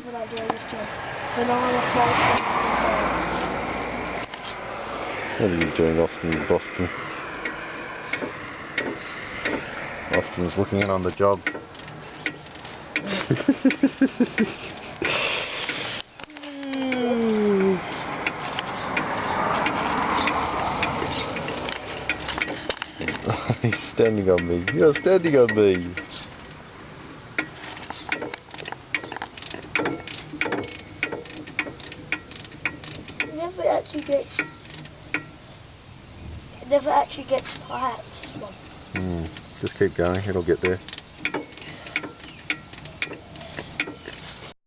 when I do this job. When I'm a fault. What are you doing, Austin, Boston? Austin's looking in on the job. He's standing on me. You're standing on me. It never actually gets tight. Just keep going, it'll get there.